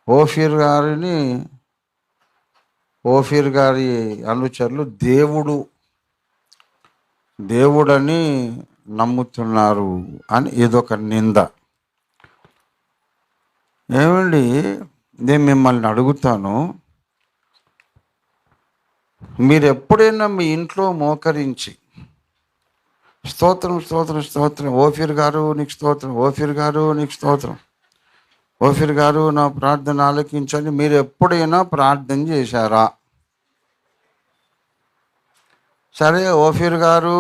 ఓఫీర్ గారిని ఓఫీర్ గారి అనుచరులు దేవుడని నమ్ముతున్నారు అని ఇదొక నింద. ఏమండి, నేను మిమ్మల్ని అడుగుతాను, మీరు ఎప్పుడైనా మీ ఇంట్లో మోకరించి స్తోత్రం స్తోత్రం స్తోత్రం, ఓఫీర్ గారు నీకు స్తోత్రం, ఓఫీర్ గారు నీకు స్తోత్రం, ఓఫీర్ గారు నా ప్రార్థన ఆలకించండి, మీరు ఎప్పుడైనా ప్రార్థన చేశారా? సరే, ఓఫీర్ గారు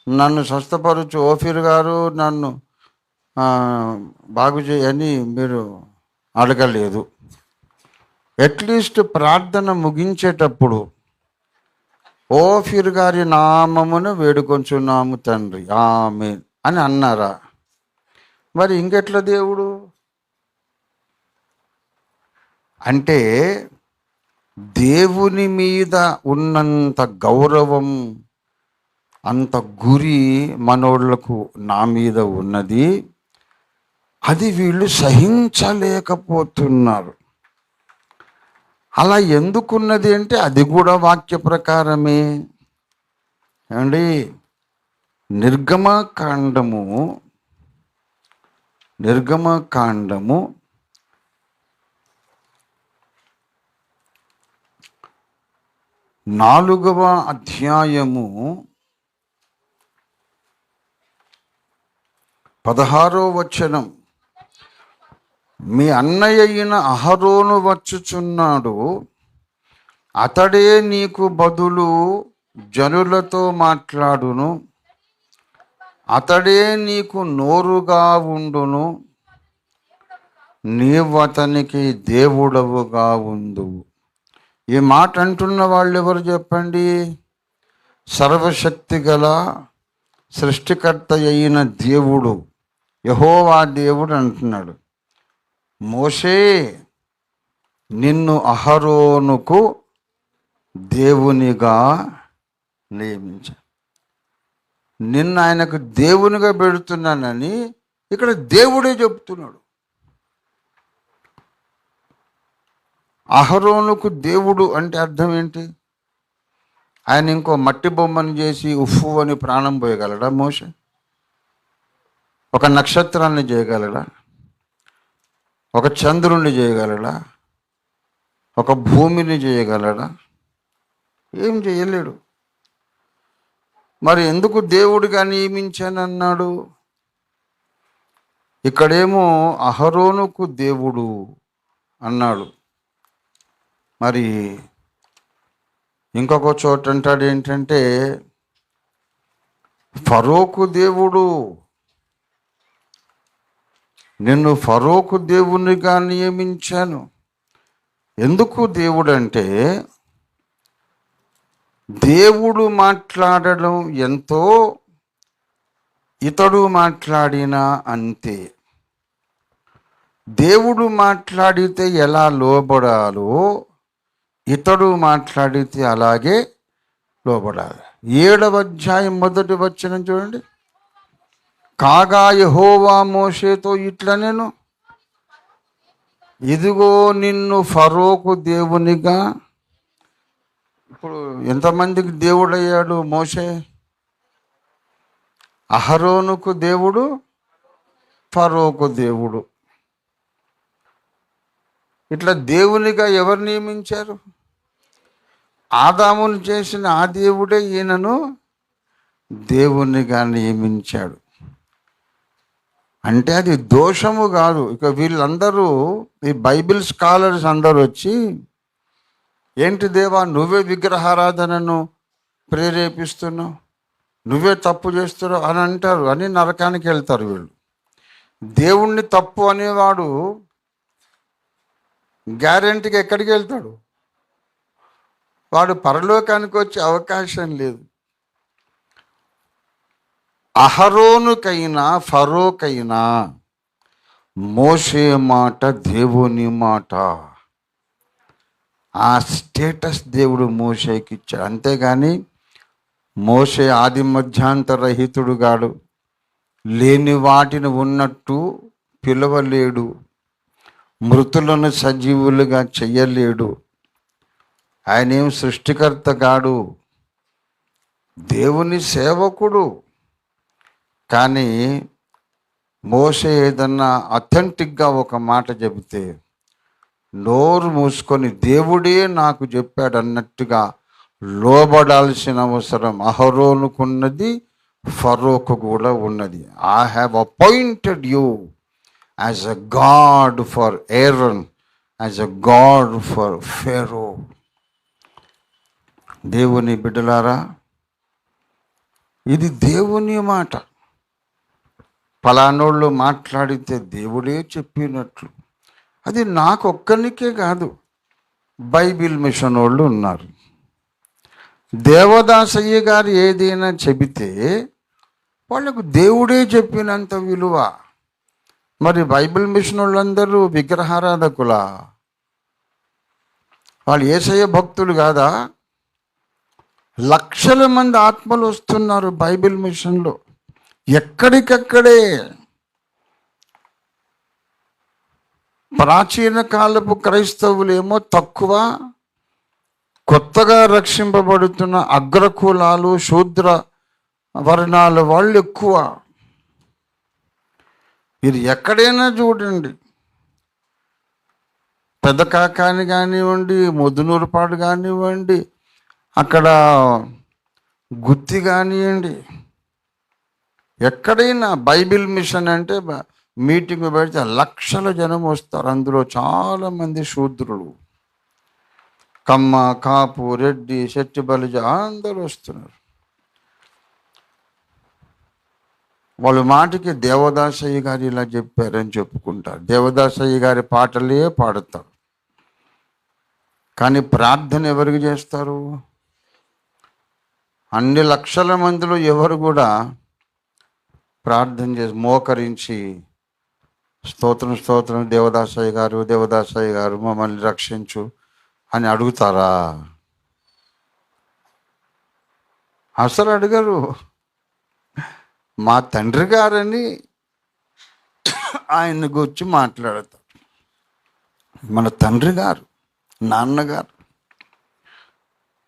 నన్ను స్వస్థపరచు, ఓఫీర్ గారు నన్ను బాగు చేయని మీరు అడగలేదు. అట్లీస్ట్ ప్రార్థన ముగించేటప్పుడు ఓఫీర్ గారి నామమును వేడుకొంచున్నాము తండ్రి ఆమేన్ అని అన్నారా? మరి ఇంకెట్లా దేవుడు అంటే, దేవుని మీద ఉన్నంత గౌరవం, అంత గురి మనోళ్లకు నా మీద ఉన్నది. అది వీళ్ళు సహించలేకపోతున్నారు. అలా ఎందుకున్నది అంటే అది కూడా వాక్య ప్రకారమే అండి. నిర్గమకాండము 4వ అధ్యాయము 16వ వచనం, మీ అన్నయ్య అయిన అహరోను వచ్చుచున్నాడు, అతడే నీకు బదులు జనులతో మాట్లాడును, అతడే నీకు నోరుగా ఉండును, నీవు అతనికి దేవుడవుగా ఉందువు. ఈ మాట అంటున్న వాళ్ళు ఎవరు చెప్పండి? సర్వశక్తి గల సృష్టికర్త అయిన దేవుడు, యెహోవా దేవుడు అంటున్నాడు, మోషే నిన్ను అహరోనుకు దేవునిగా నియమించాను. నిన్ను ఆయనకు దేవునిగా పెడుతున్నానని ఇక్కడ దేవుడే చెప్తున్నాడు. అహరోనుకు దేవుడు అంటే అర్థం ఏంటి? ఆయన ఇంకో మట్టి బొమ్మను చేసి ఉఫ్ఫు అని ప్రాణం పోయగలడా మోషే? ఒక నక్షత్రాన్ని చేయగలడా? ఒక చంద్రుణ్ణి చేయగలడా? ఒక భూమిని చేయగలడా? ఏం చేయలేడు. మరి ఎందుకు దేవుడిగా నియమించానన్నాడు? ఇక్కడేమో అహరోనుకు దేవుడు అన్నాడు, మరి ఇంకొక చోట అంటాడు ఏంటంటే ఫరోకు దేవుడు, నిన్ను ఫరోకు దేవునిగా నియమించాను. ఎందుకు దేవుడు అంటే, దేవుడు మాట్లాడడం ఎంతో, ఇతడు మాట్లాడినా అంతే. దేవుడు మాట్లాడితే ఎలా లోబడాలో ఇతడు మాట్లాడితే అలాగే లోబడాలి. 7వ అధ్యాయం 1వ వచనం చూడండి. కాగా యెహోవా మోషేతో ఇట్లా నేను, ఇదిగో నిన్ను ఫరోకు దేవునిగా. ఇప్పుడు ఎంతమందికి దేవుడయ్యాడు మోషే? అహరోనుకు దేవుడు, ఫరోకు దేవుడు. ఇట్లా దేవునిగా ఎవరు నియమించారు? ఆదామును చేసిన ఆ దేవుడే ఈయనను దేవునిగా నియమించాడు. అంటే అది దోషము కాదు. ఇక వీళ్ళందరూ, ఈ బైబిల్ స్కాలర్స్ అందరూ వచ్చి, ఏంటి దేవా నువ్వే విగ్రహారాధనను ప్రేరేపిస్తున్నావు, నువ్వే తప్పు చేస్తున్నావు అని అంటారు, అని నరకానికి వెళ్తారు వీళ్ళు. దేవుణ్ణి తప్పు అనేవాడు గ్యారెంటీగా ఎక్కడికి వెళ్తాడు? వాడు పరలోకానికి వచ్చే అవకాశం లేదు. అహరోనుకైనా ఫరోకైనా మోషే మాట దేవుని మాట. ఆ స్టేటస్ దేవుడు మోషేకి ఇచ్చాడు. అంతేగాని మోషే ఆది మధ్యాంతరహితుడు గాడు, లేని వాటిని ఉన్నట్టు పిలవలేడు. మృతులను సజీవులుగా చెయ్యలేడు. ఆయన ఏం సృష్టికర్త కాడు, దేవుని సేవకుడు. కానీ మోషే ఏదన్నా అథెంటిక్గా ఒక మాట చెబితే నోరు మూసుకొని దేవుడే నాకు చెప్పాడు అన్నట్టుగా లోబడాల్సిన అవసరం అహరోనుకున్నది, ఫరోకు కూడా ఉన్నది. I have appointed you as a god for Aaron, as a god for Pharaoh. దేవుని బిడ్డలారా, ఇది దేవుని మాట. ఫలానోళ్ళు మాట్లాడితే దేవుడే చెప్పినట్లు. అది నాకొక్కనికే కాదు, బైబిల్ మిషన్ వాళ్ళు ఉన్నారు. దేవదాసయ్య గారు ఏదైనా చెబితే వాళ్ళకు దేవుడే చెప్పినంత విలువ. మరి బైబిల్ మిషన్ వాళ్ళందరూ విగ్రహారాధకులా? వాళ్ళు యేసయ్య భక్తులు కాదా? లక్షల మంది ఆత్మలు వస్తున్నారు బైబిల్ మిషన్లో, ఎక్కడికక్కడే. ప్రాచీన కాలపు క్రైస్తవులేమో తక్కువ, కొత్తగా రక్షింపబడుతున్న అగ్రకులాలు, శూద్ర వర్ణాల వాళ్ళు ఎక్కువ. మీరు ఎక్కడైనా చూడండి, పెద్ద కాకాని కానివ్వండి, ముద్దునూరుపాడు కానివ్వండి, అక్కడ గుత్తి కానివ్వండి, ఎక్కడైనా బైబిల్ మిషన్ అంటే మీటింగ్ పెడితే లక్షల జనం వస్తారు. అందులో చాలామంది శూద్రులు, కమ్మ, కాపు, రెడ్డి, శెట్టి, బలిజ అందరూ వస్తున్నారు. వాళ్ళ మాటకి దేవదాసయ్య గారు ఇలా చెప్పారని చెప్పుకుంటారు. దేవదాసయ్య గారి పాటలే పాడతారు. కానీ ప్రార్థన ఎవరికి చేస్తారు? అన్ని లక్షల మందిలో ఎవరు కూడా ప్రార్థన చేసి మోకరించి స్తోత్రం స్తోత్రం దేవదాసయ్య గారు, దేవదాసయ్య గారు మమ్మల్ని రక్షించు అని అడుగుతారా? అసలు అడగరు. మా తండ్రి గారని ఆయన గురించి మాట్లాడతారు. మన తండ్రి గారు, నాన్నగారు.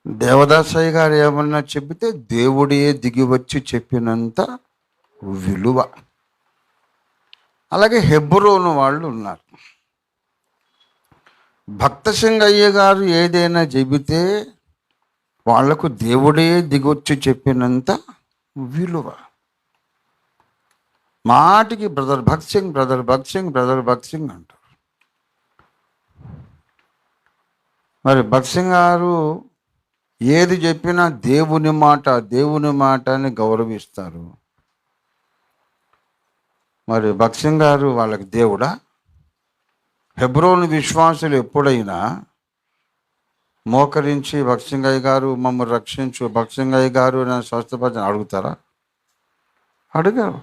దేవదాసయ్య గారు ఏమన్నా చెబితే దేవుడే దిగి వచ్చి చెప్పినంత విలువ. అలాగే హెబ్రోను వాళ్ళు ఉన్నారు. భక్త సింగయ్య గారు ఏదైనా చెబితే వాళ్లకు దేవుడే దిగొచ్చి చెప్పినంత విలువ. మాటికి brother Bhagat Singh, brother Bhagat Singh, brother Bhagat Singh అంటారు. మరి భగత్ సింగ్ గారు ఏది చెప్పినా దేవుని మాట, దేవుని మాట అని గౌరవిస్తారు. మరి భగత్ సింగ్ గారు వాళ్ళకి దేవుడా? హెబ్రోను విశ్వాసులు ఎప్పుడైనా మోకరించి భగత్ సింగయ్య గారు మమ్మల్ని రక్షించు, భగత్ సింగయ్య గారు నేను స్వస్థపరిచిన అడుగుతారా? అడగరు.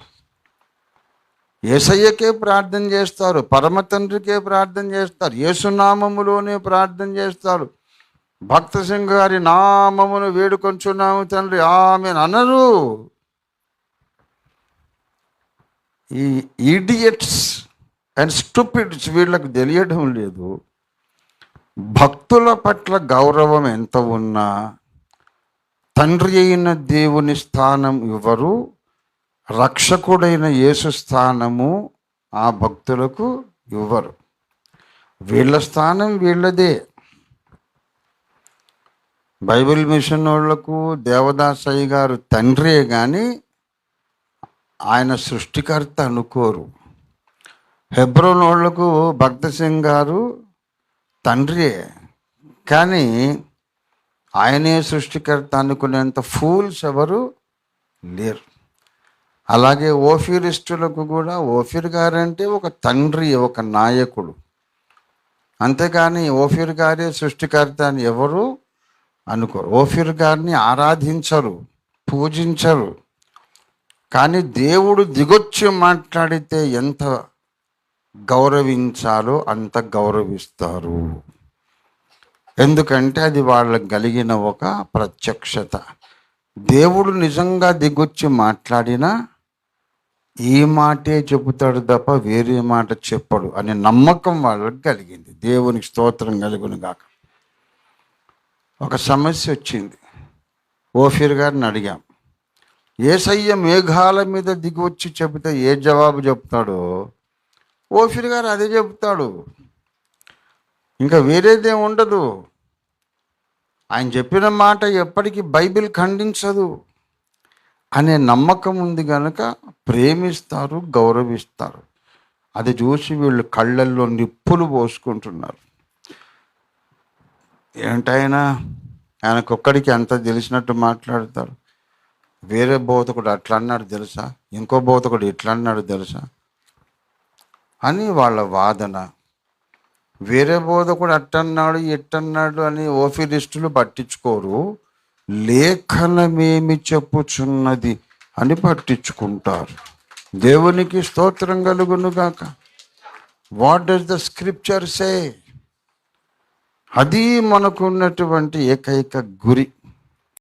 యేసయ్యకే ప్రార్థన చేస్తారు, పరమ తండ్రికే ప్రార్థన చేస్తారు, యేసునామములోనే ప్రార్థన చేస్తారు. భక్త సింగ్ గారి నామమును వేడుకొంచున్నాము తండ్రి ఆమెన్ అనరు. ఈ ఈడియట్స్ అండ్ స్టూపిడ్స్ వీళ్ళకు తెలియడం లేదు. భక్తుల పట్ల గౌరవం ఎంత ఉన్నా తండ్రి అయిన దేవుని స్థానం ఇవ్వరు, రక్షకుడైన యేసు స్థానము ఆ భక్తులకు ఇవ్వరు. వీళ్ళ స్థానం వీళ్ళదే. బైబిల్ మిషన్ వాళ్ళకు దేవదాసయ్య గారు తండ్రే కానీ ఆయన సృష్టికర్త అనుకోరు. హెబ్రోన్ వాళ్లకు భక్త సింగ్ గారు తండ్రియే కానీ ఆయనే సృష్టికర్త అనుకునేంత ఫూల్స్ ఎవరు లేరు. అలాగే ఓఫీరిస్టులకు కూడా ఓఫీర్ గారంటే ఒక తండ్రి, ఒక నాయకుడు. అంతేకాని ఓఫీర్ గారే సృష్టికర్త అని ఎవరు అనుకోరు. ఓఫీర్ గారిని ఆరాధించరు, పూజించరు. కానీ దేవుడు దిగొచ్చి మాట్లాడితే ఎంత గౌరవించాలో అంత గౌరవిస్తారు. ఎందుకంటే అది వాళ్ళకు కలిగిన ఒక ప్రత్యక్షత. దేవుడు నిజంగా దిగొచ్చి మాట్లాడినా ఈ మాటే చెబుతాడు తప్ప వేరే మాట చెప్పడు అనే నమ్మకం వాళ్ళకి కలిగింది. దేవునికి స్తోత్రం కలుగును గాక. ఒక సమస్య వచ్చింది. ఓఫీర్ గారిని అడిగాం, యేసయ్య మేఘాల మీద దిగి వచ్చి చెబితే ఏ జవాబు చెప్తాడో ఓఫీర్ గారు అదే చెప్తాడు, ఇంకా వేరేదే ఉండదు. ఆయన చెప్పిన మాట ఎప్పటికీ బైబిల్ ఖండించదు అనే నమ్మకం ఉంది కనుక ప్రేమిస్తారు, గౌరవిస్తారు. అది చూసి వీళ్ళు కళ్ళల్లో నిప్పులు పోసుకుంటున్నారు. ఏంటైనా ఆయనకొక్కడికి అంత తెలిసినట్టు మాట్లాడతారు. వేరే బోధకుడు అట్లా అన్నాడు తెలుసా, ఇంకో బోధకుడు ఇట్లా అన్నాడు తెలుసా అని వాళ్ళ వాదన. వేరే బోధకుడు అట్టన్నాడు ఇట్టన్నాడు అని ఓఫీరిస్టులు పట్టించుకోరు, లేఖనమేమి చెప్పుచున్నది అని పట్టించుకుంటారు. దేవునికి స్తోత్రం కలుగును గాక. వాట్ డస్ ద స్క్రిప్చర్ సే? అది మనకున్నటువంటి ఏకైక గురి.